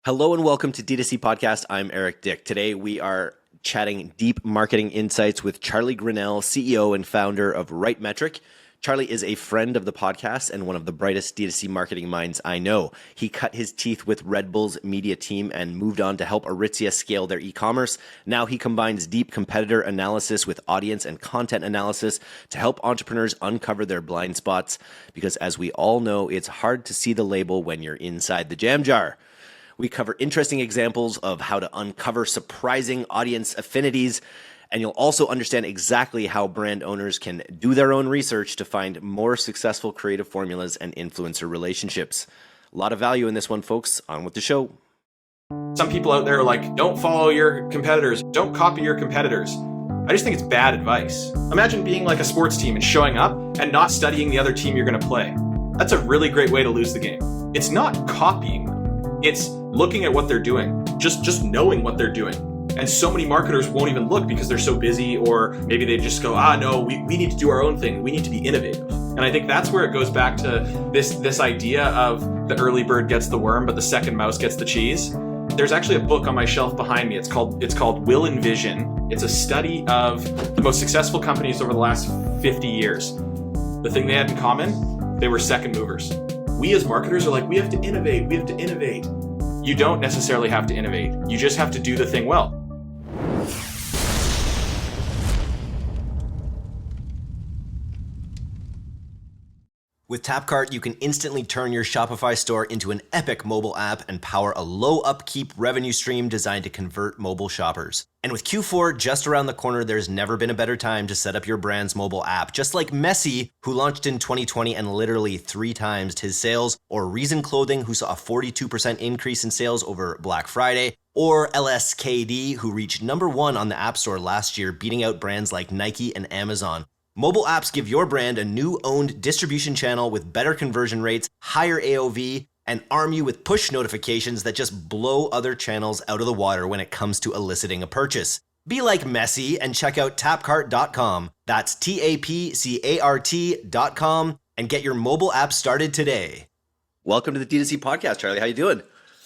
Hello and welcome to D2C Podcast. I'm Eric Dick. Today we are chatting deep marketing insights with Charlie Grinnell, CEO and founder of RightMetric. Charlie is a friend of the podcast and one of the brightest D2C marketing minds I know. He cut his teeth with Redbull's media team and moved on to help Aritizia scale their e-commerce. Now he combines deep competitor analysis with audience and content analysis to help entrepreneurs uncover their blind spots, because as we all know, it's hard to see the label when you're inside the jam jar. We cover interesting examples of how to uncover surprising audience affinities, and you'll also understand exactly how brand owners can do their own research to find more successful creative formulas and influencer relationships. A lot of value in this one, folks. On with the show. Some people out there are like, don't follow your competitors, don't copy your competitors. I just think it's bad advice. Imagine being like a sports team and showing up and not studying the other team you're going to play. That's a really great way to lose the game. It's not copying them. It's looking at what they're doing, just knowing what they're doing. And so many marketers won't even look because they're so busy, or maybe they just go, no, we need to do our own thing. We need to be innovative. And I think that's where it goes back to this idea of the early bird gets the worm, but the second mouse gets the cheese. There's actually a book on my shelf behind me. It's called Will and Vision. It's a study of the most successful companies over the last 50 years. The thing they had in common, they were second movers. We as marketers are like, we have to innovate. You don't necessarily have to innovate. You just have to do the thing well. With TapCart, you can instantly turn your Shopify store into an epic mobile app and power a low upkeep revenue stream designed to convert mobile shoppers. And with Q4 just around the corner, there's never been a better time to set up your brand's mobile app. Just like Messi, who launched in 2020 and literally 3 times his sales, or Reason Clothing, who saw a 42% increase in sales over Black Friday, or LSKD, who reached #1 on the App Store last year, beating out brands like Nike and Amazon. Mobile apps give your brand a new owned distribution channel with better conversion rates, higher AOV, and arm you with push notifications that just blow other channels out of the water when it comes to eliciting a purchase. Be like Messi and check out tapcart.com. That's TAPCART.com and get your mobile app started today. Welcome to the D2C Podcast, Charlie. How you doing?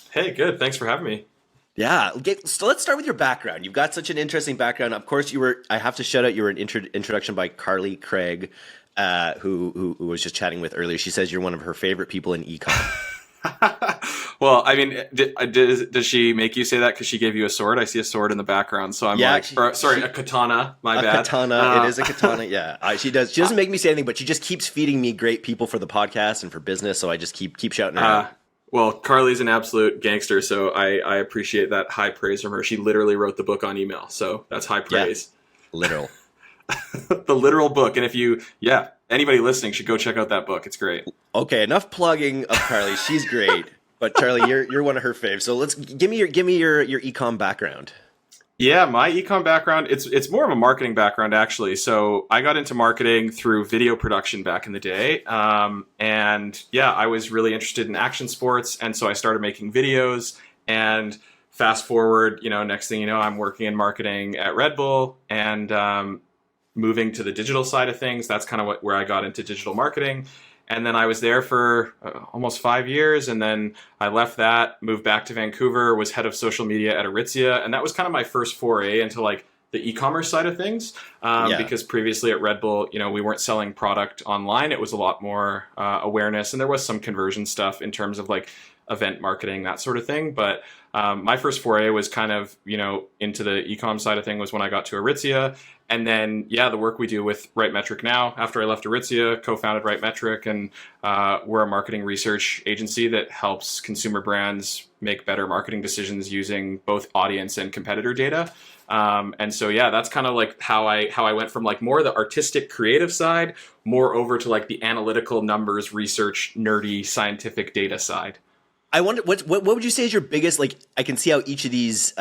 Hey, good. Thanks for having me. Yeah, so let's start with your background. You've got such an interesting background. Of course, I have to shout out, you were an introduction by Carly Craig, who was just chatting with earlier. She says you're one of her favorite people in e-com. Well, I mean, does she make you say that because she gave you a sword? I see a sword in the background, so I'm a katana. My bad. A katana. It is a katana. Yeah, she does. She doesn't make me say anything, but she just keeps feeding me great people for the podcast and for business. So I just keep shouting her out. Well, Carly's an absolute gangster, so I appreciate that high praise from her. She literally wrote the book on email, so that's high praise. Yeah, literal. The literal book. And anybody listening should go check out that book. It's great. Okay, enough plugging of Carly. She's great. But Charlie, you're one of her faves. So give me your e-com background. Yeah, my ecom background, it's more of a marketing background, actually. So I got into marketing through video production back in the day. I was really interested in action sports. And so I started making videos, and fast forward, next thing you know, I'm working in marketing at Redbull and moving to the digital side of things. That's kind of where I got into digital marketing. And then I was there for almost 5 years. And then I left that, moved back to Vancouver, was head of social media at Aritizia. And that was kind of my first foray into like the e-commerce side of things. Because previously at Redbull, we weren't selling product online. It was a lot more awareness. And there was some conversion stuff in terms of like event marketing, that sort of thing. But my first foray was kind of, into the e-com side of thing was when I got to Aritizia. And then, the work we do with RightMetric now, after I left Aritizia, co-founded RightMetric, and we're a marketing research agency that helps consumer brands make better marketing decisions using both audience and competitor data. That's kind of like how I went from like more the artistic creative side, more over to like the analytical numbers, research, nerdy, scientific data side. I wonder what would you say is your biggest, like, I can see how each of these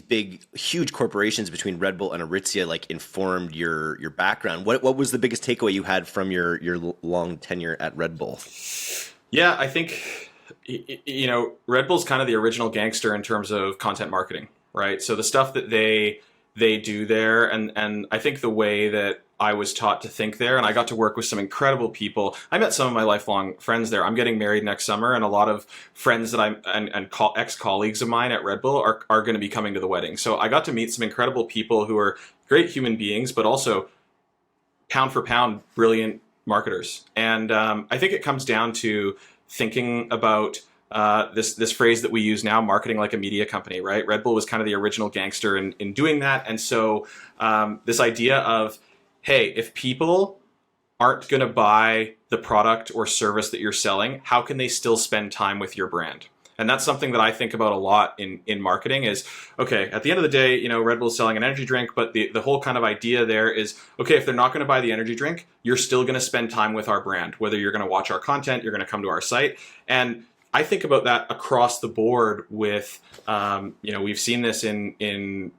big, huge corporations between Redbull and Aritizia like informed your background. What was the biggest takeaway you had from your long tenure at Redbull? Yeah, I think Redbull's kind of the original gangster in terms of content marketing, right? So the stuff that they do there, and I think the way that I was taught to think there, and I got to work with some incredible people. I met some of my lifelong friends there. I'm getting married next summer, and a lot of friends that ex-colleagues of mine at Redbull are going to be coming to the wedding. So I got to meet some incredible people who are great human beings, but also pound for pound brilliant marketers. And I think it comes down to thinking about this phrase that we use now, marketing like a media company, right? Redbull was kind of the original gangster in doing that. And so this idea of, hey, if people aren't going to buy the product or service that you're selling, how can they still spend time with your brand? And that's something that I think about a lot in marketing is, okay, at the end of the day, you know, Red Bull's selling an energy drink, but the whole kind of idea there is, okay, if they're not going to buy the energy drink, you're still going to spend time with our brand, whether you're going to watch our content, you're going to come to our site. And I think about that across the board with, you know, we've seen this in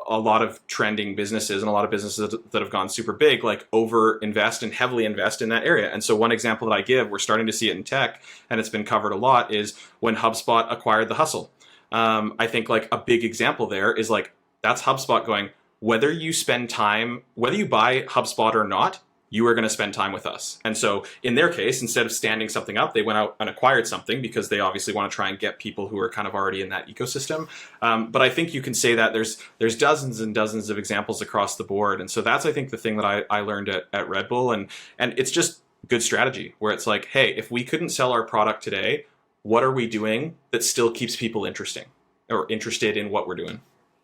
a lot of trending businesses and a lot of businesses that have gone super big, like over invest and heavily invest in that area. And so one example that I give, we're starting to see it in tech, and it's been covered a lot, is when HubSpot acquired The Hustle. I think like a big example there is like, that's HubSpot going, whether you spend time, whether you buy HubSpot or not, you are going to spend time with us. And so in their case, instead of standing something up, they went out and acquired something because they obviously want to try and get people who are kind of already in that ecosystem. But I think you can say that there's dozens and dozens of examples across the board. And so that's, I think, the thing that I learned at Red Bull. And it's just good strategy where it's like, hey, if we couldn't sell our product today, what are we doing that still keeps people interested in what we're doing?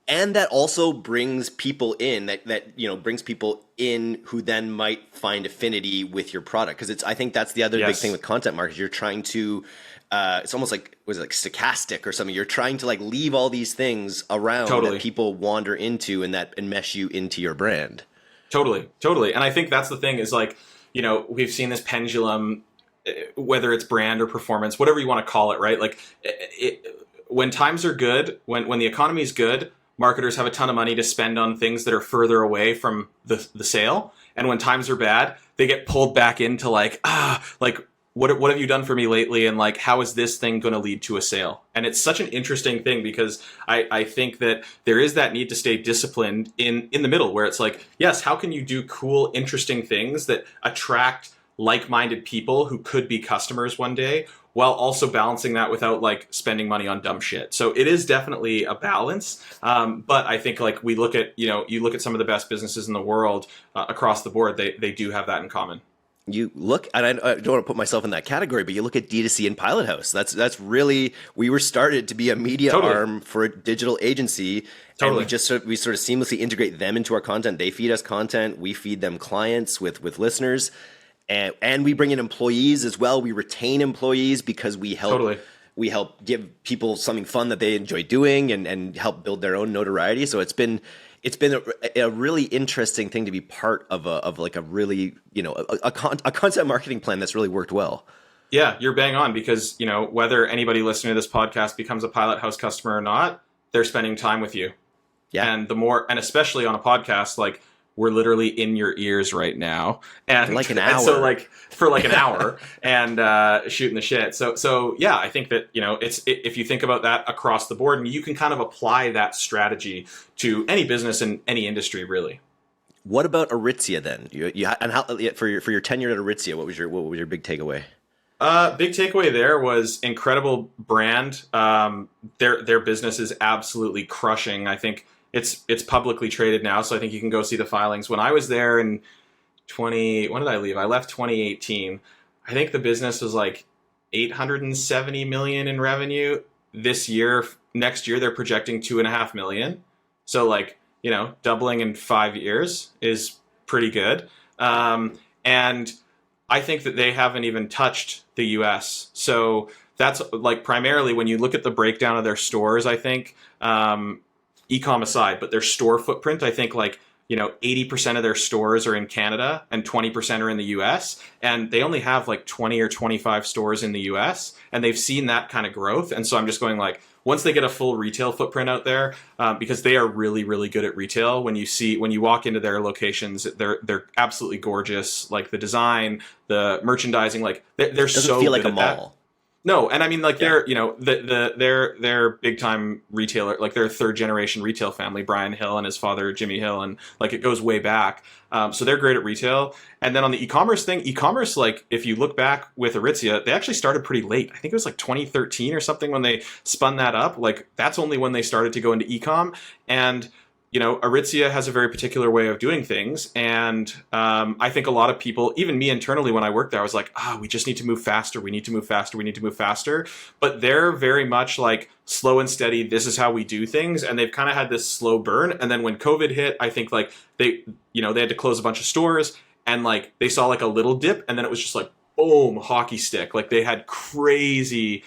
And that also brings people in that you know, brings people in who then might find affinity with your product. Because I think that's the other big thing with content marketers. You're trying to, it's almost like, was it like stochastic or something? You're trying to like leave all these things around that people wander into and mesh you into your brand. Totally. And I think that's the thing is like, you know, we've seen this pendulum, whether it's brand or performance, whatever you want to call it, right? Like when times are good, when the economy is good, marketers have a ton of money to spend on things that are further away from the sale. And when times are bad, they get pulled back into like, what have you done for me lately? And like, how is this thing going to lead to a sale? And it's such an interesting thing because I think that there is that need to stay disciplined in the middle where it's like, yes, how can you do cool, interesting things that attract like-minded people who could be customers one day, while also balancing that without like spending money on dumb shit. So it is definitely a balance. But I think like you look at some of the best businesses in the world across the board, they do have that in common. You look, and I don't want to put myself in that category, but you look at D2C and Pilot House. That's really, we were started to be a media arm for a digital agency. And we sort of seamlessly integrate them into our content. They feed us content. We feed them clients with listeners. And we bring in employees as well. We retain employees because we help give people something fun that they enjoy doing and help build their own notoriety. So it's been a really interesting thing to be part of like a really, you know, a content marketing plan that's really worked well. Yeah, you're bang on because, you know, whether anybody listening to this podcast becomes a Pilot House customer or not, they're spending time with you. Yeah. And especially on a podcast, like, we're literally in your ears right now, and like an hour. And so like for like an hour, and shooting the shit. So yeah, I think that, you know, if you think about that across the board, and you can kind of apply that strategy to any business in any industry, really. What about Aritizia then? And how for your tenure at Aritizia, what was your big takeaway? Big takeaway there was incredible brand. Their business is absolutely crushing. I think it's publicly traded now, so I think you can go see the filings. When I was there in when did I leave? I left 2018. I think the business was like 870 million in revenue this year. Next year, they're projecting 2.5 million. So like, you know, doubling in 5 years is pretty good. And I think that they haven't even touched the US. So that's like primarily when you look at the breakdown of their stores, I think, e-com aside, but their store footprint, I think like, you know, 80% of their stores are in Canada and 20% are in the US. And they only have like 20 or 25 stores in the US. And they've seen that kind of growth. And so I'm just going like, once they get a full retail footprint out there, because they are really, really good at retail. When you walk into their locations, they're absolutely gorgeous. Like the design, the merchandising, like they're so feel like good a at mall. No, and I mean, like Yeah. they're, they're big time retailer, like they're a third generation retail family, Brian Hill and his father Jimmy Hill, and like it goes way back. So they're great at retail. And then on the e-commerce thing, e-commerce, like if you look back with Aritzia, they actually started pretty late. I think it was like 2013 or something when they spun that up. Like that's only when they started to go into e-com. And Aritzia has a very particular way of doing things. And I think a lot of people, even me internally when I worked there, I was like, we just need to move faster. We need to move faster. We need to move faster. But they're very much like slow and steady. This is how we do things. And they've kind of had this slow burn. And then when COVID hit, I think like they had to close a bunch of stores and like they saw like a little dip and then it was just like, boom, hockey stick. Like they had crazy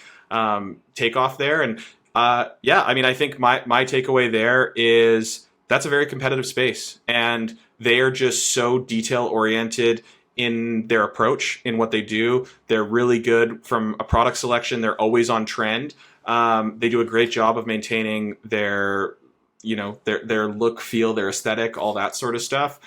takeoff there. And I mean, I think my takeaway there is that's a very competitive space, and they are just so detail oriented in their approach in what they do. They're really good from a product selection. They're always on trend. They do a great job of maintaining their look, feel, their aesthetic, all that sort of stuff.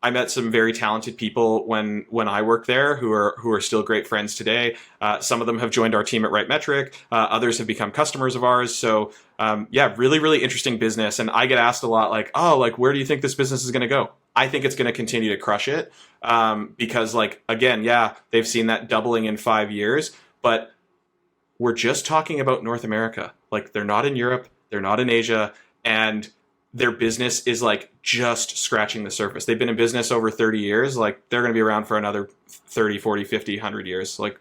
I met some very talented people when I worked there who are still great friends today. Some of them have joined our team at RightMetric. Others have become customers of ours. So really, really interesting business. And I get asked a lot like, where do you think this business is going to go? I think it's going to continue to crush it because they've seen that doubling in 5 years, but we're just talking about North America. Like they're not in Europe, they're not in Asia, and their business is like just scratching the surface. They've been in business over 30 years. Like they're going to be around for another 30, 40, 50, 100 years. Like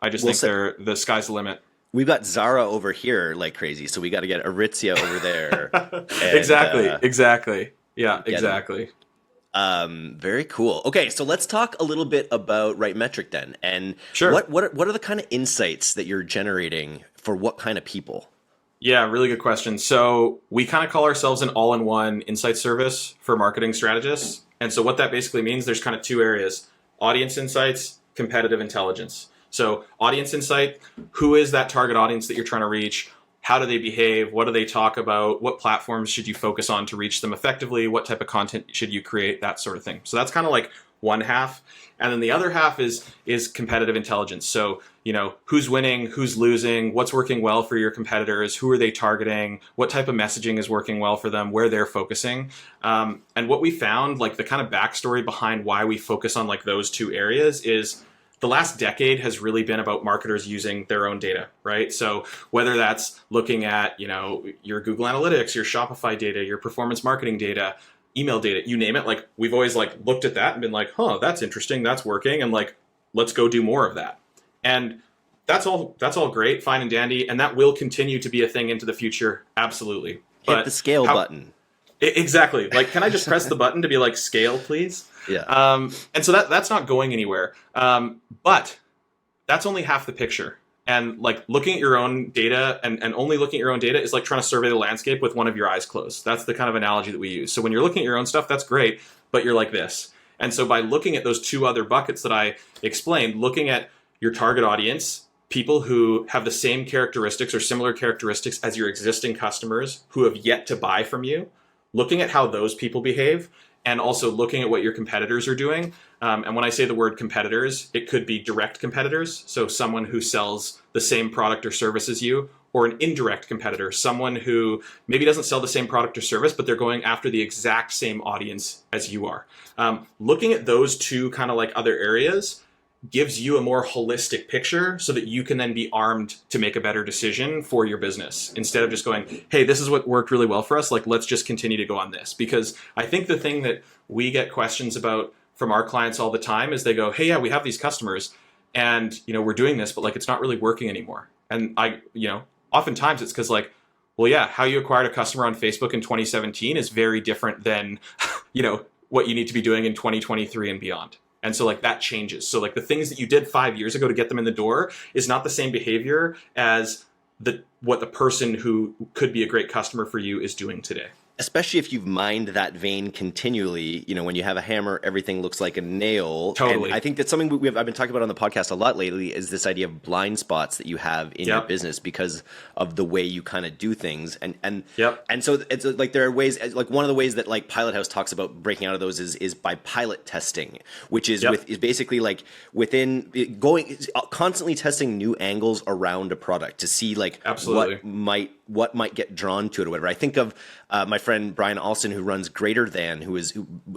I just think the sky's the limit. We've got Zara over here like crazy. So we got to get Aritzia over there. And, exactly. Yeah, exactly. Very cool. Okay. So let's talk a little bit about RightMetric then. And sure. What are the kind of insights that you're generating for what kind of people? Yeah, really good question. So we kind of call ourselves an all-in-one insight service for marketing strategists. And so what that basically means, there's kind of two areas: audience insights, competitive intelligence. So audience insight, who is that target audience that you're trying to reach? How do they behave? What do they talk about? What platforms should you focus on to reach them effectively? What type of content should you create? That sort of thing. So that's kind of like one half. And then the other half is competitive intelligence. So, who's winning, who's losing, what's working well for your competitors, who are they targeting, what type of messaging is working well for them, where they're focusing. And what we found, like the kind of backstory behind why we focus on like those two areas is the last decade has really been about marketers using their own data, right? So whether that's looking at, your Google Analytics, your Shopify data, your performance marketing data, email data, you name it, like we've always like looked at that and been like, that's interesting, that's working, and like let's go do more of that. And that's all great, fine and dandy, and that will continue to be a thing into the future, absolutely. Hit the scale button. Exactly. Like, can I just press the button to be like, scale, please? Yeah. And so that's not going anywhere. But that's only half the picture. And like looking at your own data and only looking at your own data is like trying to survey the landscape with one of your eyes closed. That's the kind of analogy that we use. So when you're looking at your own stuff, that's great, but you're like this. And so by looking at those two other buckets that I explained, looking at your target audience, people who have the same characteristics or similar characteristics as your existing customers who have yet to buy from you, looking at how those people behave, and also looking at what your competitors are doing. And when I say the word competitors, it could be direct competitors, so someone who sells the same product or service as you, or an indirect competitor, someone who maybe doesn't sell the same product or service, but they're going after the exact same audience as you are. Looking at those two kind of like other areas gives you a more holistic picture so that you can then be armed to make a better decision for your business instead of just going, hey, this is what worked really well for us. Like, let's just continue to go on this. Because I think the thing that we get questions about from our clients all the time is they go, hey, yeah, we have these customers and, we're doing this, but like, it's not really working anymore. And oftentimes it's because like, well, yeah, how you acquired a customer on Facebook in 2017 is very different than, what you need to be doing in 2023 and beyond. And so like that changes. So like the things that you did 5 years ago to get them in the door is not the same behavior as what the person who could be a great customer for you is doing today. especially if you've mined that vein continually, when you have a hammer, everything looks like a nail. Totally. And I think that's something I've been talking about on the podcast a lot lately is this idea of blind spots that you have in your Yep. business because of the way you kind of do things. Yep. And so it's like there are ways, like one of the ways that like Pilot House talks about breaking out of those is by pilot testing, which is Yep. is basically like within going constantly testing new angles around a product to see like Absolutely. what might get drawn to it or whatever. I think of my friend Brian Alston, who runs Greater Than, who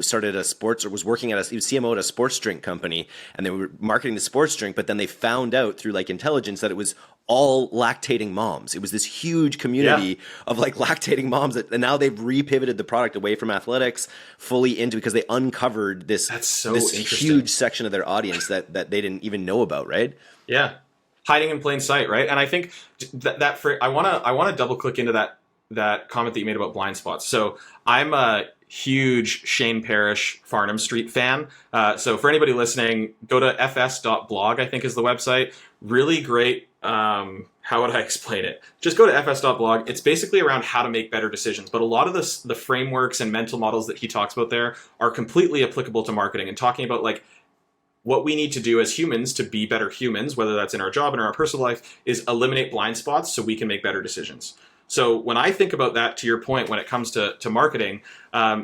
started a sports or was working at he was CMO at a sports drink company, and they were marketing the sports drink, but then they found out through like intelligence that it was all lactating moms. It was this huge community of like lactating moms and now they've repivoted the product away from athletics fully into because they uncovered this huge section of their audience that they didn't even know about, right? Yeah. Hiding in plain sight, right? And I think I want to double click into that comment that you made about blind spots. So I'm a huge Shane Parrish Farnham Street fan. So for anybody listening, go to fs.blog, I think is the website. Really great. How would I explain it? Just go to fs.blog. It's basically around how to make better decisions. But a lot of the frameworks and mental models that he talks about there are completely applicable to marketing and talking about like what we need to do as humans to be better humans, whether that's in our job and in our personal life, is eliminate blind spots so we can make better decisions. So when I think about that, to your point, when it comes to marketing,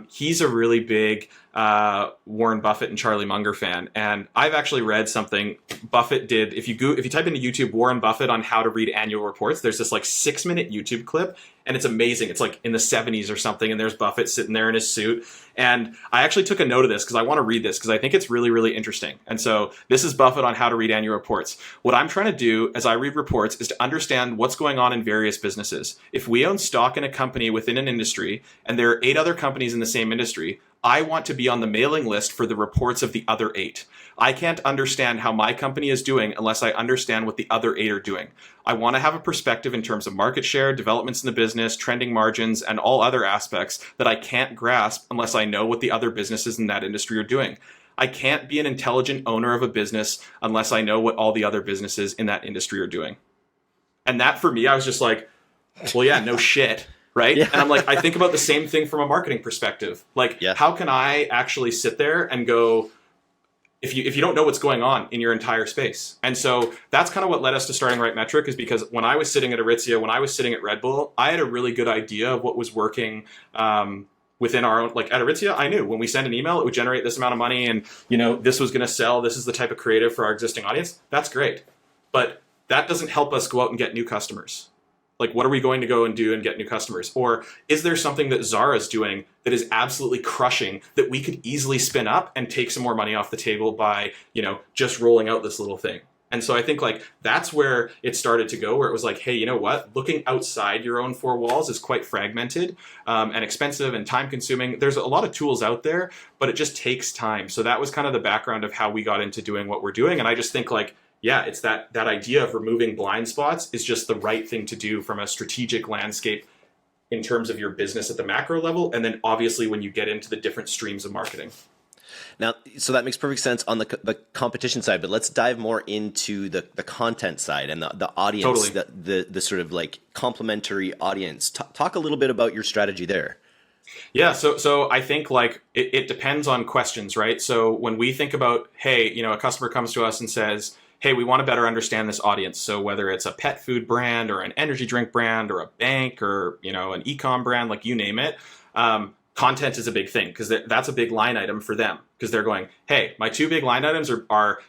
he's a really big Warren Buffett and Charlie Munger fan. And I've actually read something Buffett did. If you type into YouTube Warren Buffett on how to read annual reports, there's this like 6-minute YouTube clip, and it's amazing. It's like in the 70s or something, and there's Buffett sitting there in his suit. And I actually took a note of this because I want to read this because I think it's really, really interesting. And so this is Buffett on how to read annual reports. What I'm trying to do as I read reports is to understand what's going on in various businesses. If we own stock in a company within an industry and there are 8 other companies in the same industry, I want to be on the mailing list for the reports of the other 8. I can't understand how my company is doing unless I understand what the other 8 are doing. I want to have a perspective in terms of market share, developments in the business, trending margins, and all other aspects that I can't grasp unless I know what the other businesses in that industry are doing. I can't be an intelligent owner of a business unless I know what all the other businesses in that industry are doing. And that for me, I was just like, well, yeah, no shit. Right. Yeah. And I'm like, I think about the same thing from a marketing perspective. Like, how can I actually sit there and go, if you don't know what's going on in your entire space? And so that's kind of what led us to starting RightMetric, is because when I was sitting at Aritizia, when I was sitting at Redbull, I had a really good idea of what was working within our own, like at Aritizia, I knew when we send an email, it would generate this amount of money and, this was going to sell. This is the type of creative for our existing audience. That's great. But that doesn't help us go out and get new customers. Like, what are we going to go and do and get new customers? Or is there something that Zara's doing that is absolutely crushing that we could easily spin up and take some more money off the table by, just rolling out this little thing? And so I think like that's where it started to go, where it was like, hey, you know what? Looking outside your own 4 walls is quite fragmented and expensive and time consuming. There's a lot of tools out there, but it just takes time. So that was kind of the background of how we got into doing what we're doing. And I just think like, yeah, it's that idea of removing blind spots is just the right thing to do from a strategic landscape in terms of your business at the macro level. And then obviously when you get into the different streams of marketing. Now, so that makes perfect sense on the competition side, but let's dive more into the content side and the audience, totally. the sort of like complementary audience. Talk a little bit about your strategy there. Yeah, so I think like it depends on questions, right? So when we think about, hey, a customer comes to us and says, hey, we want to better understand this audience. So whether it's a pet food brand or an energy drink brand or a bank or, an e-com brand, like you name it, content is a big thing because that's a big line item for them because they're going, hey, my 2 big line items are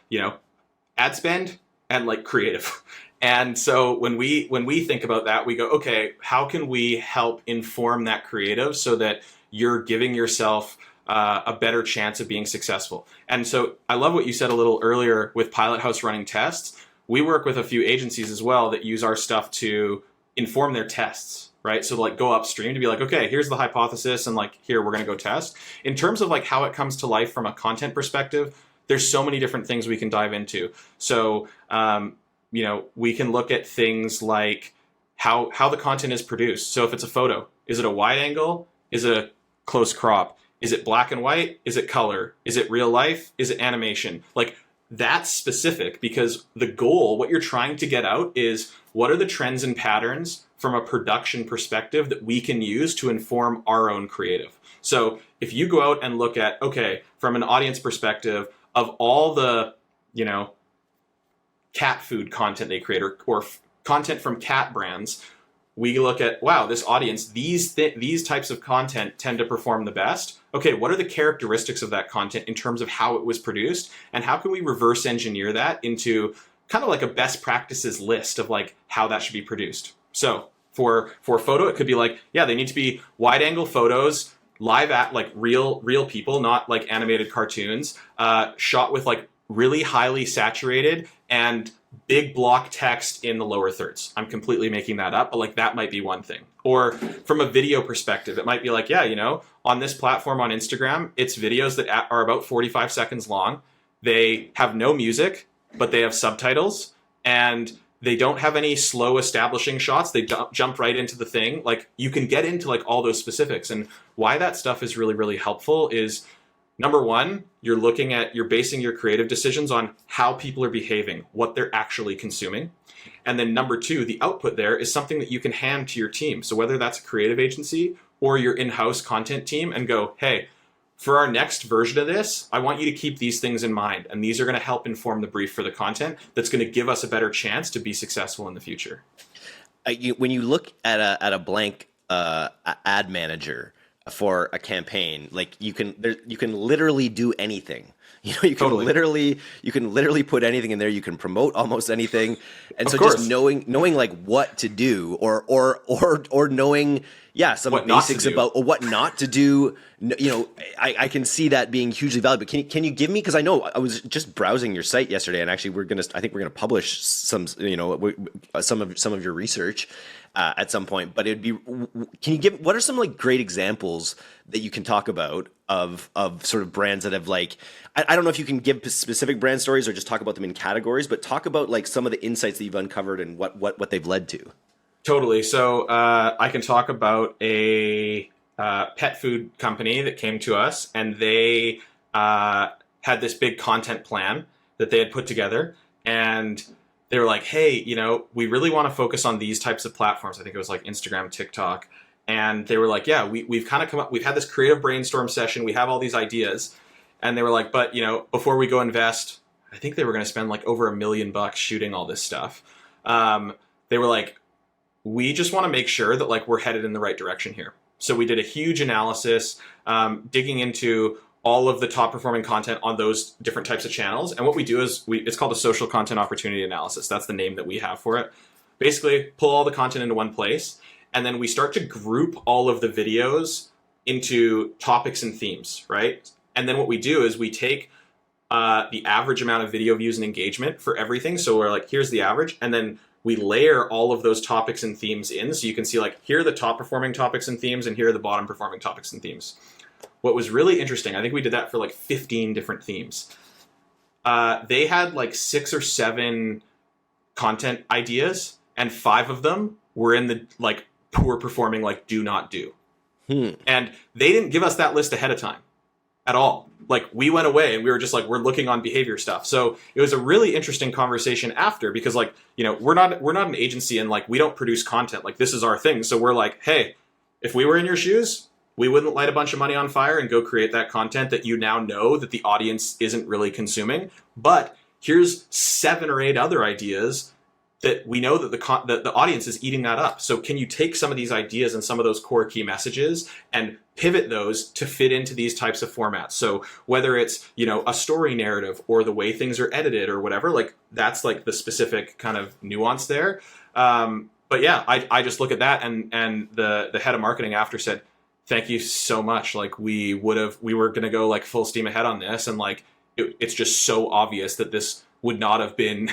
ad spend and like creative. And so when we think about that, we go, okay, how can we help inform that creative so that you're giving yourself a better chance of being successful? And so I love what you said a little earlier with Pilot House running tests. We work with a few agencies as well that use our stuff to inform their tests, right? So like go upstream to be like, okay, here's the hypothesis and like, here, we're going to go test. In terms of like how it comes to life from a content perspective, there's so many different things we can dive into. So, we can look at things like how the content is produced. So if it's a photo, is it a wide angle? Is it a close crop? Is it black and white? Is it color? Is it real life? Is it animation? Like that's specific because the goal, what you're trying to get out is what are the trends and patterns from a production perspective that we can use to inform our own creative. So if you go out and look at, okay, from an audience perspective of all the, cat food content they create or content from cat brands, we look at, wow, this audience, these types of content tend to perform the best. Okay, what are the characteristics of that content in terms of how it was produced? And how can we reverse engineer that into kind of like a best practices list of like how that should be produced? So for photo, it could be like, yeah, they need to be wide angle photos, live at like real people, not like animated cartoons, shot with like really highly saturated and big block text in the lower thirds. I'm completely making that up, but like that might be one thing. Or from a video perspective, it might be like, yeah, on this platform on Instagram, it's videos that are about 45 seconds long. They have no music, but they have subtitles, and they don't have any slow establishing shots. They jump right into the thing. Like you can get into like all those specifics, and why that stuff is really, really helpful is, number one, you're basing your creative decisions on how people are behaving, what they're actually consuming. And then number two, the output there is something that you can hand to your team. So whether that's a creative agency or your in-house content team, and go, hey, for our next version of this, I want you to keep these things in mind. And these are going to help inform the brief for the content that's going to give us a better chance to be successful in the future. When you look at a blank ad manager for a campaign, like you can literally do anything. You can Totally. literally put anything in there. You can promote almost anything, and Of so course. just knowing like what to do, or knowing some What not to basics do. about what not to do. I can see that being hugely valuable. But can you give me, because I know I was just browsing your site yesterday, and actually I think we're gonna publish some some of your research at some point. But can you give, what are some like great examples that you can talk about of sort of brands that have like, I don't know if you can give specific brand stories or just talk about them in categories, but talk about like some of the insights that you've uncovered and what they've led to. Totally. So I can talk about a pet food company that came to us, and they had this big content plan that they had put together, and they were like, hey, we really want to focus on these types of platforms. I think it was like Instagram, TikTok. And they were like, yeah, we've kind of come up, we've had this creative brainstorm session. We have all these ideas. And they were like, but, before we go invest, I think they were going to spend like over $1 million shooting all this stuff. They were like, we just want to make sure that like we're headed in the right direction here. So we did a huge analysis, digging into all of the top performing content on those different types of channels. And what we do is it's called a social content opportunity analysis. That's the name that we have for it. Basically, pull all the content into one place, and then we start to group all of the videos into topics and themes, right? And then what we do is we take the average amount of video views and engagement for everything. So we're like, here's the average. And then we layer all of those topics and themes in. So you can see like, here are the top performing topics and themes, and here are the bottom performing topics and themes. What was really interesting, I think we did that for like 15 different themes. They had like 6 or 7 content ideas, and 5 of them were in the like poor performing, like do not do. And they didn't give us that list ahead of time at all. Like we went away and we were just like, we're looking on behavior stuff. So it was a really interesting conversation after, because like, we're not an agency, and like we don't produce content. Like this is our thing. So we're like, hey, if we were in your shoes, we wouldn't light a bunch of money on fire and go create that content that you now know that the audience isn't really consuming. But here's 7 or 8 other ideas that we know that the audience is eating that up. So can you take some of these ideas and some of those core key messages and pivot those to fit into these types of formats? So whether it's, a story narrative or the way things are edited or whatever, like that's like the specific kind of nuance there. But yeah, I just look at that, and the head of marketing after said, thank you so much. Like we were going to go like full steam ahead on this. And like, it's just so obvious that this would not have been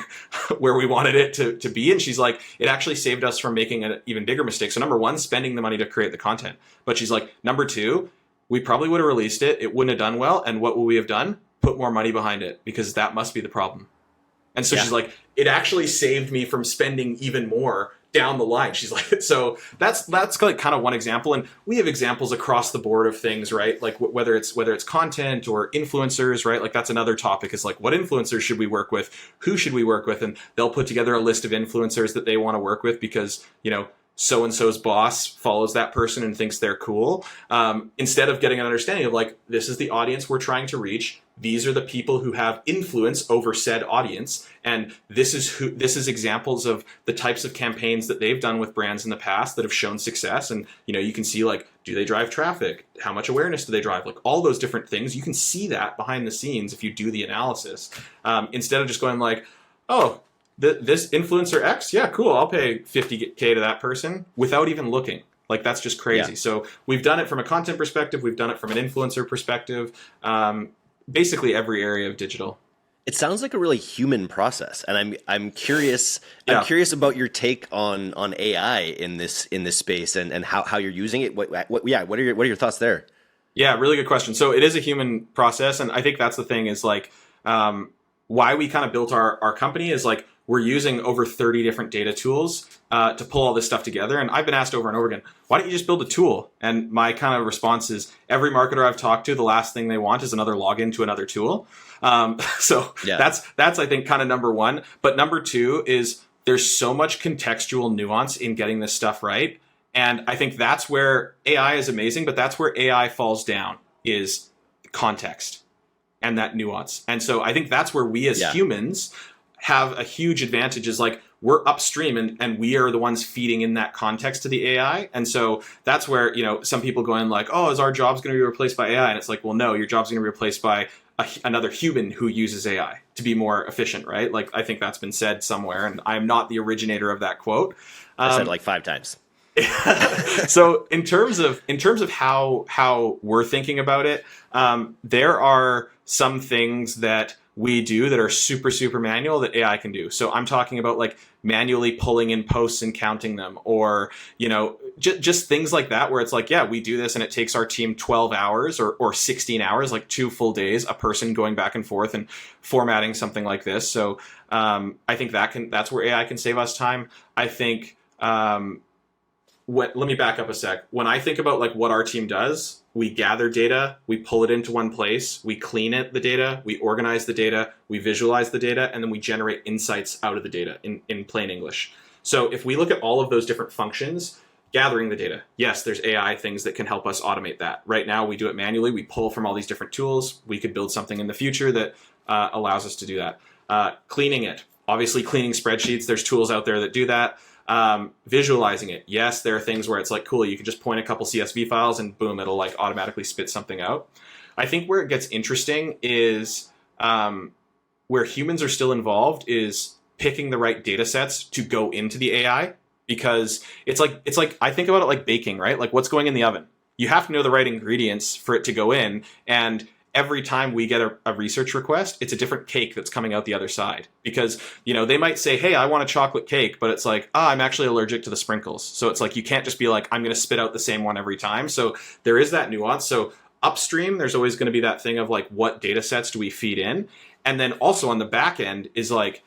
where we wanted it to be. And she's like, it actually saved us from making an even bigger mistake. So number 1, spending the money to create the content. But she's like, number 2, we probably would have released it. It wouldn't have done well. And what would we have done? Put more money behind it, because that must be the problem. And so she's like, it actually saved me from spending even more down the line. She's like, so that's like kind of one example. And we have examples across the board of things, right? Like whether it's content or influencers, right? Like that's another topic, is like, what influencers should we work with? Who should we work with? And they'll put together a list of influencers that they want to work with, because, so-and-so's boss follows that person and thinks they're cool, instead of getting an understanding of like, this is the audience we're trying to reach. These are the people who have influence over said audience. And this is examples of the types of campaigns that they've done with brands in the past that have shown success. And, you can see like, do they drive traffic? How much awareness do they drive? Like all those different things. You can see that behind the scenes if you do the analysis, instead of just going like, oh, this influencer X, yeah, cool, I'll pay $50K to that person without even looking. Like, that's just crazy. Yeah. So we've done it from a content perspective. We've done it from an influencer perspective. Basically every area of digital. It sounds like a really human process, and I'm curious. Yeah. I'm curious about your take on AI in this space and how you're using it. What are your thoughts there? Yeah, really good question. So it is a human process, and I think that's the thing is like why we kind of built our company is like we're using over 30 different data tools to pull all this stuff together. And I've been asked over and over again, why don't you just build a tool? And my kind of response is every marketer I've talked to, the last thing they want is another login to another tool. So yeah. That's I think kind of number one. But number two is there's so much contextual nuance in getting this stuff right. And I think that's where AI is amazing, but that's where AI falls down is context and that nuance. And so I think that's where we as humans have a huge advantage is like we're upstream and we are the ones feeding in that context to the AI. And so that's where, some people go in like, oh, is our jobs going to be replaced by AI? And it's like, well, no, your job's going to be replaced by another human who uses AI to be more efficient, right? Like, I think that's been said somewhere, and I'm not the originator of that quote. I said it like 5 times. So in terms of how we're thinking about it, there are some things that we do that are super, super manual that AI can do. So I'm talking about like manually pulling in posts and counting them, or, just things like that, where it's like, yeah, we do this and it takes our team 12 hours or 16 hours, like 2 full days, a person going back and forth and formatting something like this. So I think that's where AI can save us time. I think, let me back up a sec. When I think about like what our team does, we gather data, we pull it into one place, we clean the data, we organize the data, we visualize the data, and then we generate insights out of the data in plain English. So if we look at all of those different functions, gathering the data, yes, there's AI things that can help us automate that. Right now, we do it manually. We pull from all these different tools. We could build something in the future that allows us to do that. Cleaning it, obviously cleaning spreadsheets, there's tools out there that do that. Visualizing it. Yes, there are things where it's like, cool, you can just point a couple CSV files and boom, it'll like automatically spit something out. I think where it gets interesting is where humans are still involved is picking the right data sets to go into the AI, because it's like I think about it like baking, right? Like what's going in the oven. You have to know the right ingredients for it to go in, and every time we get a research request, it's a different cake that's coming out the other side. Because, they might say, hey, I want a chocolate cake, but it's like, I'm actually allergic to the sprinkles. So it's like, you can't just be like, I'm going to spit out the same one every time. So there is that nuance. So upstream, there's always going to be that thing of like, what data sets do we feed in? And then also on the back end is like,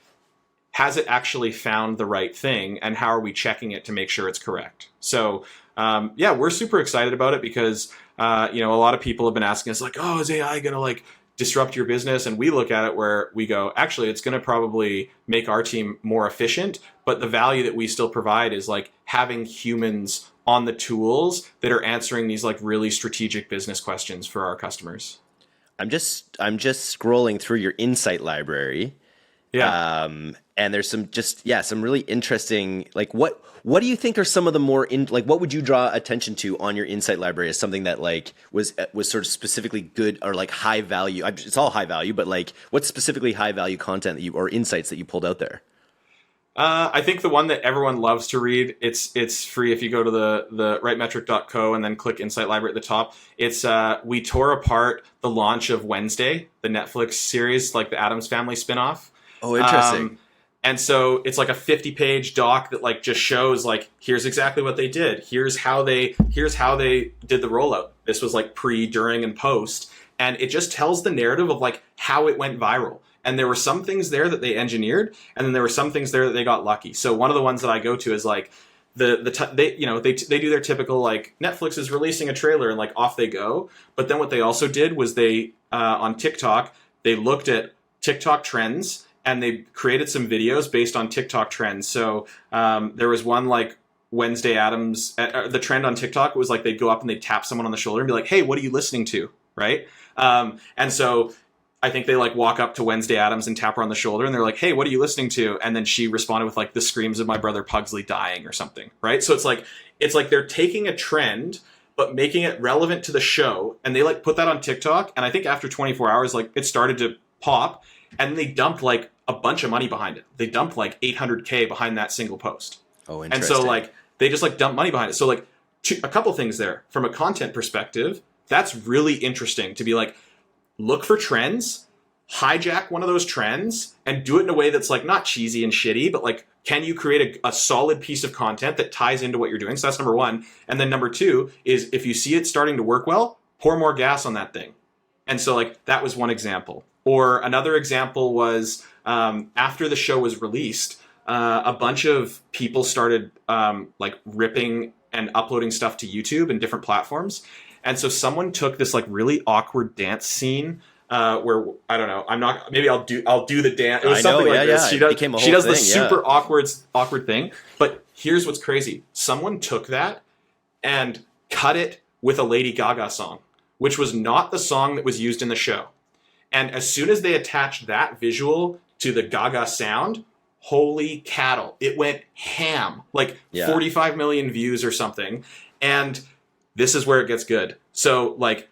has it actually found the right thing? And how are we checking it to make sure it's correct? So we're super excited about it because a lot of people have been asking us like, oh, is AI going to like disrupt your business? And we look at it where we go, actually, it's going to probably make our team more efficient. But the value that we still provide is like having humans on the tools that are answering these like really strategic business questions for our customers. I'm just scrolling through your insight library. Yeah. And there's some really interesting, like what do you think are some of the more what would you draw attention to on your insight library as something that like was sort of specifically good or like high value? It's all high value, but like what's specifically high value content or insights that you pulled out there? I think the one that everyone loves to read, it's free if you go to the rightmetric.co and then click Insight Library at the top. It's we tore apart the launch of Wednesday, the Netflix series, like the Addams Family spinoff. Oh, interesting. And so it's like a 50-page doc that like just shows like, here's exactly what they did. Here's how they did the rollout. This was like pre, during, and post. And it just tells the narrative of like how it went viral. And there were some things there that they engineered, and then there were some things there that they got lucky. So one of the ones that I go to is like they do their typical like Netflix is releasing a trailer and like off they go. But then what they also did was they on TikTok, they looked at TikTok trends and they created some videos based on TikTok trends. So there was one like Wednesday Addams, the trend on TikTok was like they'd go up and they'd tap someone on the shoulder and be like, hey, what are you listening to? Right. And so I think they like walk up to Wednesday Addams and tap her on the shoulder and they're like, hey, what are you listening to? And then she responded with like the screams of my brother Pugsley dying or something. Right. So it's like they're taking a trend, but making it relevant to the show. And they like put that on TikTok. And I think after 24 hours, like it started to pop and they dumped like a bunch of money behind it. They dumped like 800K behind that single post. Oh, interesting. And so like they just like dump money behind it. So like a couple things there from a content perspective. That's really interesting to be like, look for trends, hijack one of those trends and do it in a way that's like not cheesy and shitty, but like, can you create a solid piece of content that ties into what you're doing? So that's number one. And then number two is if you see it starting to work well, pour more gas on that thing. And so like that was one example. Or another example was after the show was released, a bunch of people started like ripping and uploading stuff to YouTube and different platforms. And so someone took this like really awkward dance scene where I don't know, maybe I'll do the dance. It was something like this. She does the super awkward thing. But here's what's crazy. Someone took that and cut it with a Lady Gaga song, which was not the song that was used in the show. And as soon as they attached that visual to the Gaga sound, holy cattle, it went ham, like 45 million views or something. And this is where it gets good. So like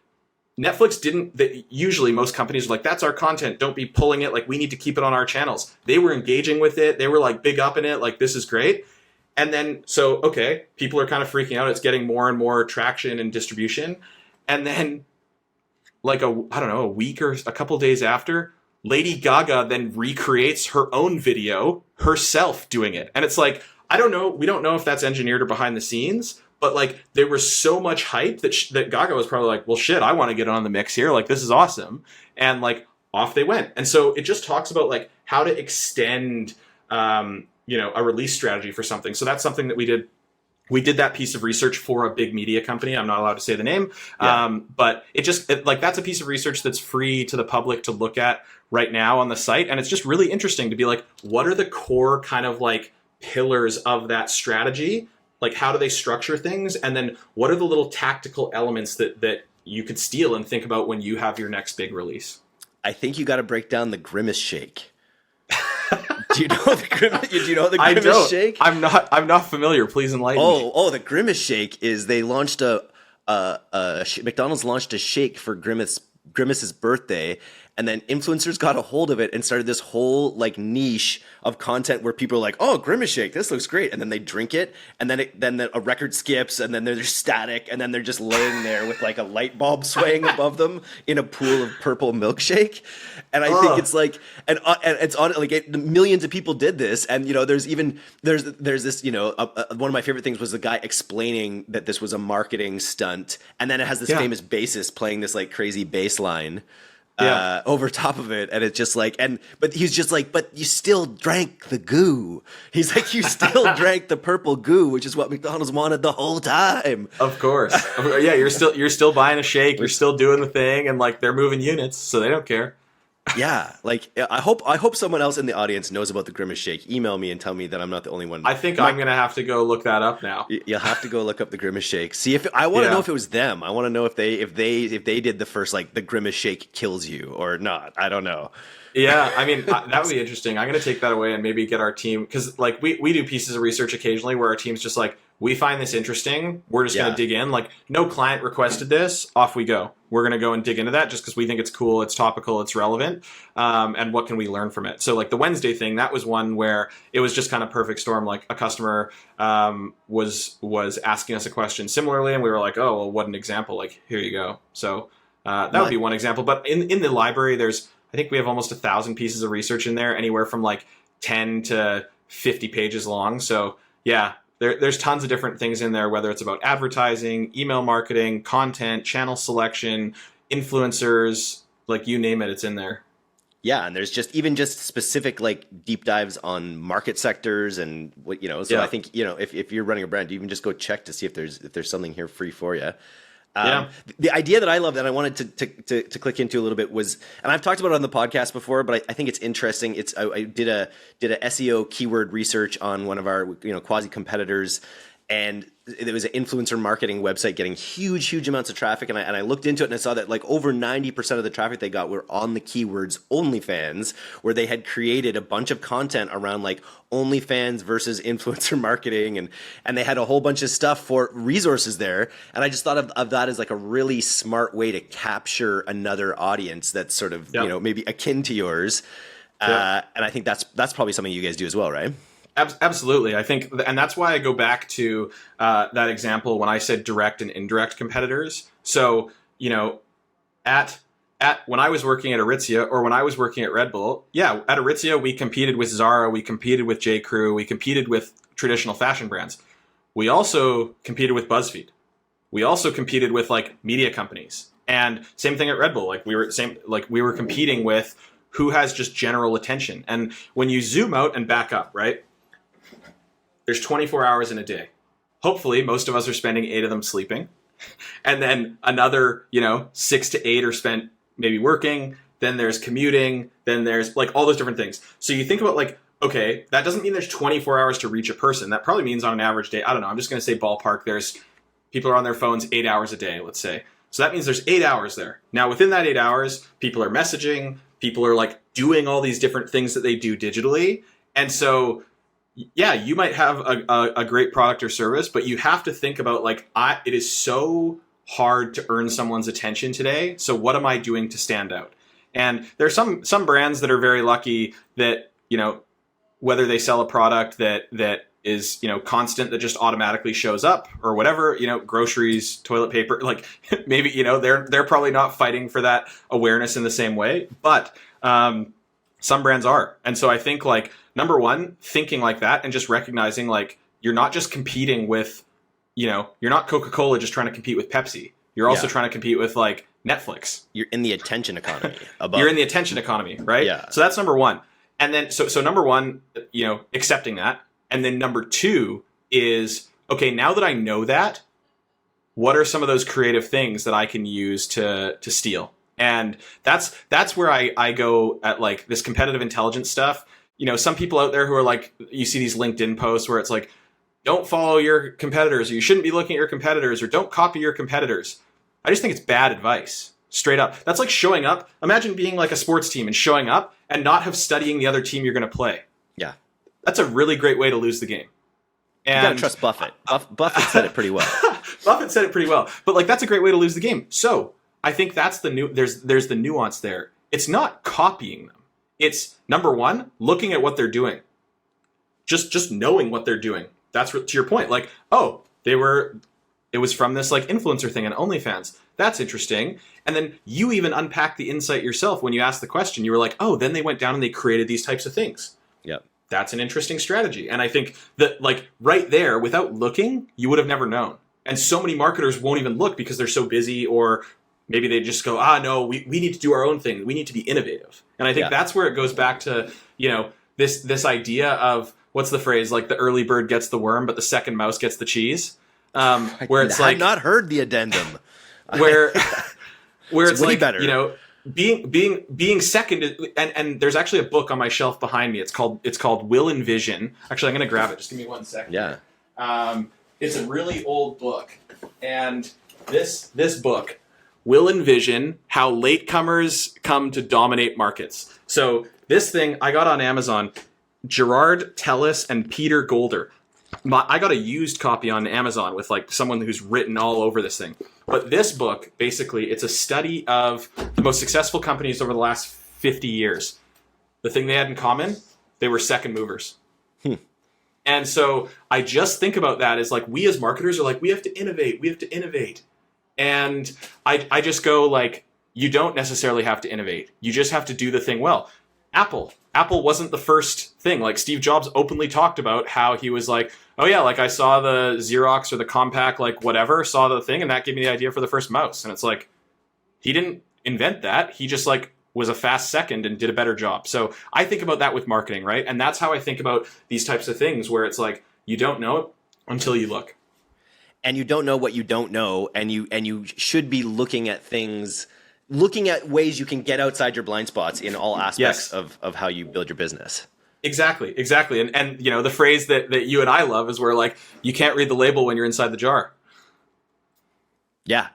Netflix usually most companies are like, that's our content. Don't be pulling it. Like we need to keep it on our channels. They were engaging with it. They were like big up in it. Like this is great. And then, so, okay, people are kind of freaking out. It's getting more and more traction and distribution. And then like a week or a couple days after, Lady Gaga then recreates her own video herself doing it. And it's like, I don't know. We don't know if that's engineered or behind the scenes, but like there was so much hype that Gaga was probably like, well, shit, I want to get on the mix here. Like, this is awesome. And like off they went. And so it just talks about like how to extend, a release strategy for something. So that's something that we did. We did that piece of research for a big media company. I'm not allowed to say the name, but that's a piece of research that's free to the public to look at right now on the site. And it's just really interesting to be like, what are the core kind of like pillars of that strategy? Like, how do they structure things? And then what are the little tactical elements that you could steal and think about when you have your next big release? I think you got to break down the Grimace Shake. Do you know the Grimace Shake? I'm not familiar. Please enlighten me. Oh, the Grimace Shake is they launched McDonald's launched a shake for Grimace's birthday, and then influencers got a hold of it and started this whole like niche of content where people are like, "Oh, Grimace Shake, this looks great," and then they drink it, and then a record skips, and then they're just static, and then they're just laying there with like a light bulb swaying above them in a pool of purple milkshake. And I think it's like, and it's on like millions of people did this, and there's this one of my favorite things was the guy explaining that this was a marketing stunt, and then it has this famous bassist playing this like crazy bass line. Over top of it, and it's just like, but he's just like, but you still drank the goo. He's like, you still drank the purple goo, which is what McDonald's wanted the whole time. Of course, yeah, you're still buying a shake, you're still doing the thing, and like they're moving units, so they don't care. Yeah, like I hope someone else in the audience knows about the Grimace Shake. Email me and tell me that I'm not the only one. I think I'm gonna have to go look that up now. You'll have to go look up the Grimace Shake. See if I want to know if it was them. I want to know if they did the first like the Grimace Shake kills you or not. I don't know. Yeah, I mean that would be interesting. I'm gonna take that away and maybe get our team, because like we do pieces of research occasionally where our team's just like, we find this interesting, we're just going to dig in. Like, no client requested this, off we go. We're going to go and dig into that just because we think it's cool, it's topical, it's relevant, and what can we learn from it? So like the Wednesday thing, that was one where it was just kind of perfect storm. Like a customer was asking us a question similarly, and we were like, oh, well, what an example. Like, here you go. So that would be one example. But in the library, I think we have almost 1,000 pieces of research in there, anywhere from like 10 to 50 pages long. So yeah, there's tons of different things in there, whether it's about advertising, email marketing, content, channel selection, influencers, like you name it, it's in there. Yeah, and there's just specific like deep dives on market sectors and what So I think if you're running a brand, you can just go check to see if there's something here free for you. The idea that I love that I wanted to click into a little bit was, and I've talked about it on the podcast before, but I think it's interesting. I did a SEO keyword research on one of our quasi competitors, and there was an influencer marketing website getting huge amounts of traffic. And I looked into it and I saw that like over 90% of the traffic they got were on the keywords OnlyFans, where they had created a bunch of content around like OnlyFans versus influencer marketing. And they had a whole bunch of stuff for resources there. And I just thought of that as like a really smart way to capture another audience that's sort of, you know, maybe akin to yours. And I think that's probably something you guys do as well, right? Absolutely. I think, and that's why I go back to that example when I said direct and indirect competitors. So, you know, at when I was working at Aritizia or when I was working at Redbull, at Aritizia, we competed with Zara, we competed with J. Crew, we competed with traditional fashion brands. We also competed with BuzzFeed. We also competed with like media companies. And same thing at Redbull. We were competing with who has just general attention. And when you zoom out and back up, right? There's 24 hours in a day. Hopefully, most of us are spending 8 of them sleeping. And then another, 6 to 8 are spent maybe working. Then there's commuting. Then there's like all those different things. So you think about like, okay, that doesn't mean there's 24 hours to reach a person. That probably means on an average day, I don't know, I'm just going to say ballpark, there's people are on their phones 8 hours a day, let's say. So that means there's 8 hours there. Now, within that 8 hours, people are messaging. People are like doing all these different things that they do digitally. And so you might have a great product or service, but you have to think about like, it is so hard to earn someone's attention today. So what am I doing to stand out? And there are some brands that are very lucky that, whether they sell a product that is, constant, that just automatically shows up or whatever, groceries, toilet paper, like maybe, they're probably not fighting for that awareness in the same way, but some brands are. And so I think like, number one, thinking like that and just recognizing like you're not just competing with, you're not Coca-Cola just trying to compete with Pepsi. You're also trying to compete with like Netflix. You're in the attention economy. You're in the attention economy, right? Yeah. So that's number one. And then, so number one, accepting that. And then number two is, okay, now that I know that, what are some of those creative things that I can use to steal? And that's where I go at like this competitive intelligence stuff. Some people out there who are like, you see these LinkedIn posts where it's like, don't follow your competitors, or you shouldn't be looking at your competitors, or don't copy your competitors. I just think it's bad advice, straight up. That's like showing up. Imagine being like a sports team and showing up and not have studying the other team you're going to play. Yeah. That's a really great way to lose the game. And you got to trust Buffett. Buffett said it pretty well. Buffett said it pretty well. But like, that's a great way to lose the game. So I think that's there's the nuance there. It's not copying them. It's number one, looking at what they're doing. Just knowing what they're doing. That's to your point. Like, oh, it was from this like influencer thing on OnlyFans. That's interesting. And then you even unpack the insight yourself when you ask the question. You were like, oh, then they went down and they created these types of things. Yep. That's an interesting strategy. And I think that like right there, without looking, you would have never known. And so many marketers won't even look because they're so busy, or maybe they just go, no, we need to do our own thing. We need to be innovative. And I think that's where it goes back to, this idea of, what's the phrase? Like the early bird gets the worm, but the second mouse gets the cheese. Where it's like, I've not heard the addendum. where it's way like, better. Being second, and there's actually a book on my shelf behind me. It's called Will and Vision. Actually, I'm going to grab it. Just give me 1 second. Yeah. It's a really old book, and this book, Will and Vision: How Latecomers Come to Dominate Markets. So this thing I got on Amazon. Gerard Tellis and Peter Golder. I got a used copy on Amazon with like someone who's written all over this thing. But this book, basically, it's a study of the most successful companies over the last 50 years. The thing they had in common, they were second movers. And so I just think about that as like, we as marketers are like, we have to innovate. And I just go like, you don't necessarily have to innovate. You just have to do the thing well. Apple wasn't the first thing. Like Steve Jobs openly talked about how he was like, oh yeah, like I saw the Xerox or the Compaq, like whatever, saw the thing, and that gave me the idea for the first mouse. And it's like, he didn't invent that. He just like was a fast second and did a better job. So I think about that with marketing, right? And that's how I think about these types of things where it's like, you don't know it until you look. And you don't know what you don't know, and you should be looking at things, looking at ways you can get outside your blind spots in all aspects of how you build your business. Exactly. And you know, the phrase that you and I love is where like you can't read the label when you're inside the jar. Yeah,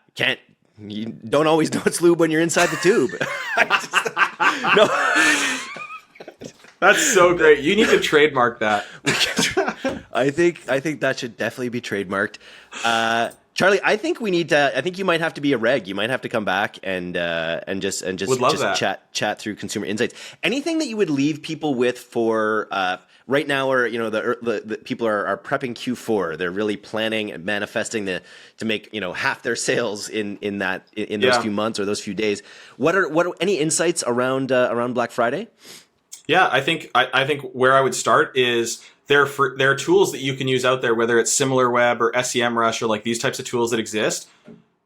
you don't always know it's lube when you're inside the tube. No. That's so great. You need to trademark that. I think that should definitely be trademarked. Charlie, I think you might have to be a reg. You might have to come back and just chat through consumer insights. Anything that you would leave people with for right now, or you know, the people are prepping Q4. They're really planning and manifesting to make, you know, half their sales in those few months or those few days. What are any insights around Black Friday? Yeah, I think where I would start is there are tools that you can use out there, whether it's SimilarWeb or SEMrush or like these types of tools that exist.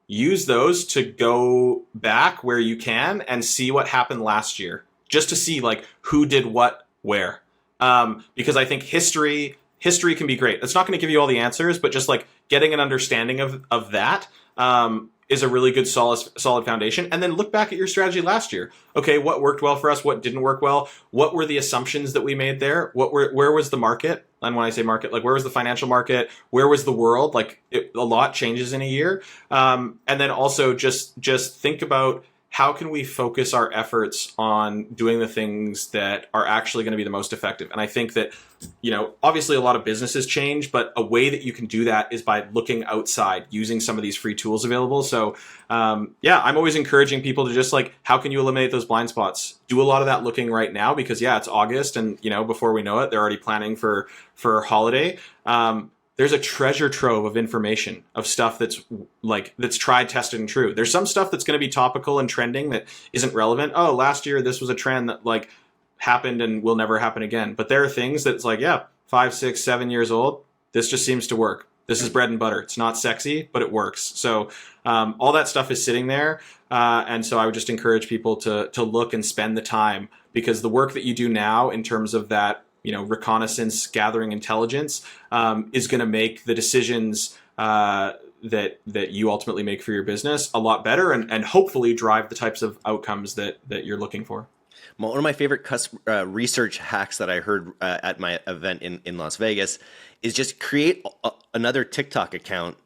Use those to go back where you can and see what happened last year, just to see like who did what where. Because I think history can be great. It's not going to give you all the answers, but just like getting an understanding of that is a really good solid foundation. And then look back at your strategy last year. Okay, what worked well for us? What didn't work well? What were the assumptions that we made there? Where was the market? And when I say market, like where was the financial market? Where was the world? Like a lot changes in a year. And then also just think about how can we focus our efforts on doing the things that are actually going to be the most effective? And I think that, you know, obviously a lot of businesses change, but a way that you can do that is by looking outside, using some of these free tools available. So, I'm always encouraging people to just like, how can you eliminate those blind spots? Do a lot of that looking right now because it's August and, you know, before we know it, they're already planning for holiday. There's a treasure trove of information of stuff that's tried, tested, and true. There's some stuff that's going to be topical and trending that isn't relevant. Oh, last year this was a trend that like happened and will never happen again. But there are things that's like, 5, 6, 7 years old. This just seems to work. This is bread and butter. It's not sexy, but it works. So all that stuff is sitting there. And so I would just encourage people to look and spend the time, because the work that you do now in terms of that, you know, reconnaissance, gathering intelligence, is going to make the decisions that you ultimately make for your business a lot better, and hopefully drive the types of outcomes that you're looking for. Well, one of my favorite research hacks that I heard at my event in Las Vegas is just create another TikTok account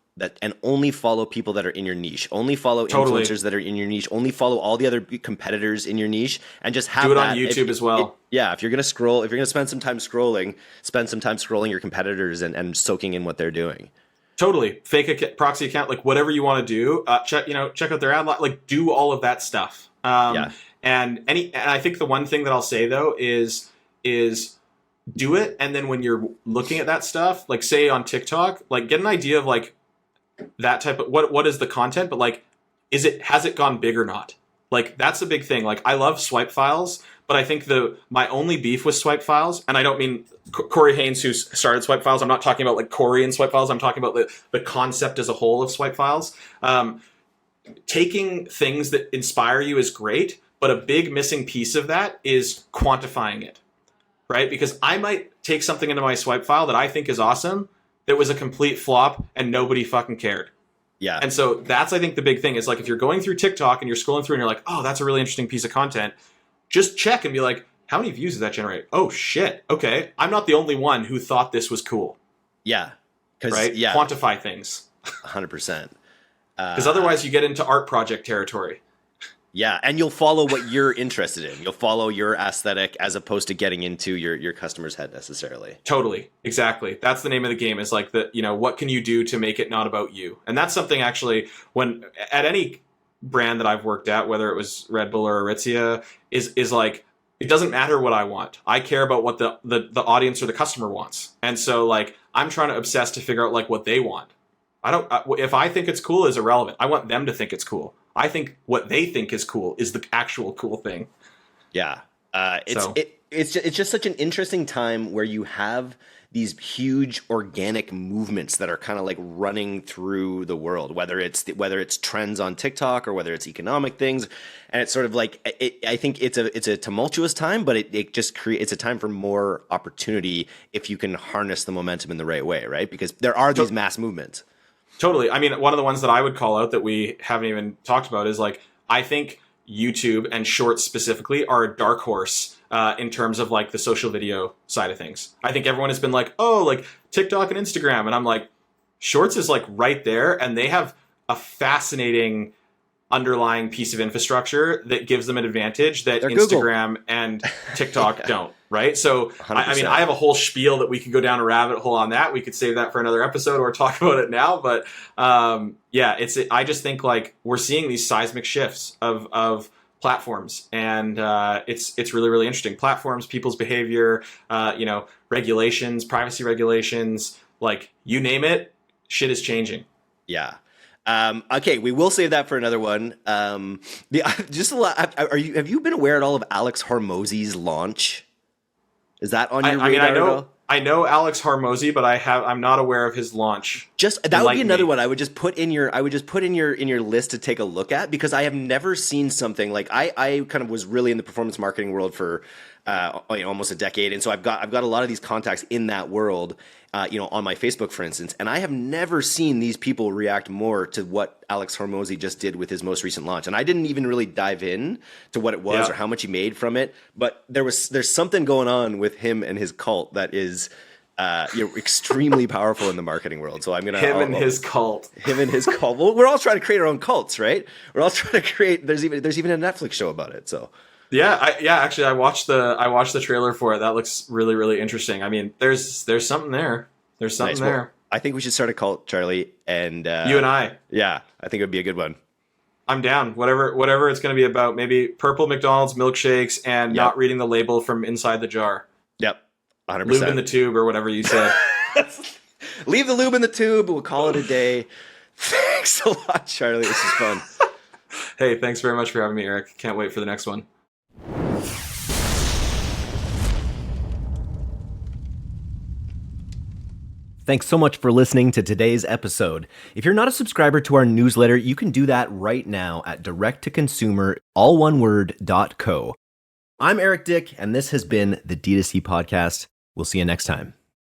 and only follow people that are in your niche. Only follow influencers that are in your niche. Only follow all the other competitors in your niche, and just have do it on YouTube as well. If you're gonna spend some time scrolling your competitors and soaking in what they're doing. Totally. Fake proxy account, like whatever you want to do. Check out their ad, like do all of that stuff. And I think the one thing that I'll say though is do it, and then when you're looking at that stuff, like say on TikTok, like get an idea of like that type of what is the content, but like has it gone big or not? Like that's a big thing. Like I love swipe files, but I think my only beef with swipe files, and I don't mean Corey Haynes who started swipe files. I'm not talking about like Corey and swipe files. I'm talking about the concept as a whole of swipe files. Taking things that inspire you is great, but a big missing piece of that is quantifying it, right? Because I might take something into my swipe file that I think is awesome, that was a complete flop and nobody fucking cared. Yeah. And so that's, I think, the big thing is like, if you're going through TikTok and you're scrolling through and you're like, oh, that's a really interesting piece of content, just check and be like, how many views does that generate? Oh shit. Okay. I'm not the only one who thought this was cool. Yeah. Right? Yeah. Quantify things. 100%. Because otherwise you get into art project territory. Yeah, and you'll follow what you're interested in. You'll follow your aesthetic as opposed to getting into your customer's head necessarily. Totally. Exactly. That's the name of the game, is like what can you do to make it not about you? And that's something actually when at any brand that I've worked at, whether it was Redbull or Aritizia, is like, it doesn't matter what I want. I care about what the audience or the customer wants. And so like, I'm trying to obsess to figure out like what they want. If I think it's cool is irrelevant. I want them to think it's cool. I think what they think is cool is the actual cool thing. Yeah. It's just such an interesting time where you have these huge organic movements that are kind of like running through the world, whether it's trends on TikTok or whether it's economic things. And it's sort of like, I think it's a tumultuous time, but it just creates a time for more opportunity if you can harness the momentum in the right way, right? Because there are these mass movements. Totally. I mean, one of the ones that I would call out that we haven't even talked about is like, I think YouTube and Shorts specifically are a dark horse in terms of like the social video side of things. I think everyone has been like, oh, like TikTok and Instagram. And I'm like, Shorts is like right there. And they have a fascinating underlying piece of infrastructure that gives them an advantage that They're Instagram Google. And TikTok don't, right? So, 100%. I mean, I have a whole spiel that we could go down a rabbit hole on that. We could save that for another episode or talk about it now. But yeah, I just think like we're seeing these seismic shifts of platforms, and it's really, really interesting. Platforms, people's behavior, regulations, privacy regulations, like you name it, shit is changing. Yeah. Okay, we will save that for another one. Just a lot. Have you been aware at all of Alex Hormozy's launch? Is that on your radar at all? I know Alex Hormozy, but I'm not aware of his launch. Just that would be another one I would just put in your list to take a look at, because I have never seen something like I kind of was really in the performance marketing world for almost a decade, and so I've got a lot of these contacts in that world, on my Facebook, for instance, and I have never seen these people react more to what Alex Hormozy just did with his most recent launch. And I didn't even really dive in to what it was or how much he made from it, but there's something going on with him and his cult that is extremely powerful in the marketing world. So I'm gonna him and his cult. Well, we're all trying to create our own cults, right? We're all trying to create. There's even a Netflix show about it. So. Actually, I watched the trailer for it. That looks really, really interesting. I mean, there's something there. There's something there. Well, I think we should start a cult, Charlie, and you and I. Yeah, I think it would be a good one. I'm down. Whatever it's going to be about. Maybe purple McDonald's milkshakes and not reading the label from inside the jar. Yep, 100%. Lube in the tube or whatever you said. Leave the lube in the tube. We'll call it a day. Thanks a lot, Charlie. This is fun. Hey, thanks very much for having me, Eric. Can't wait for the next one. Thanks so much for listening to today's episode. If you're not a subscriber to our newsletter, you can do that right now at directtoconsumer.co. I'm Eric Dick, and this has been the D2C Podcast. We'll see you next time.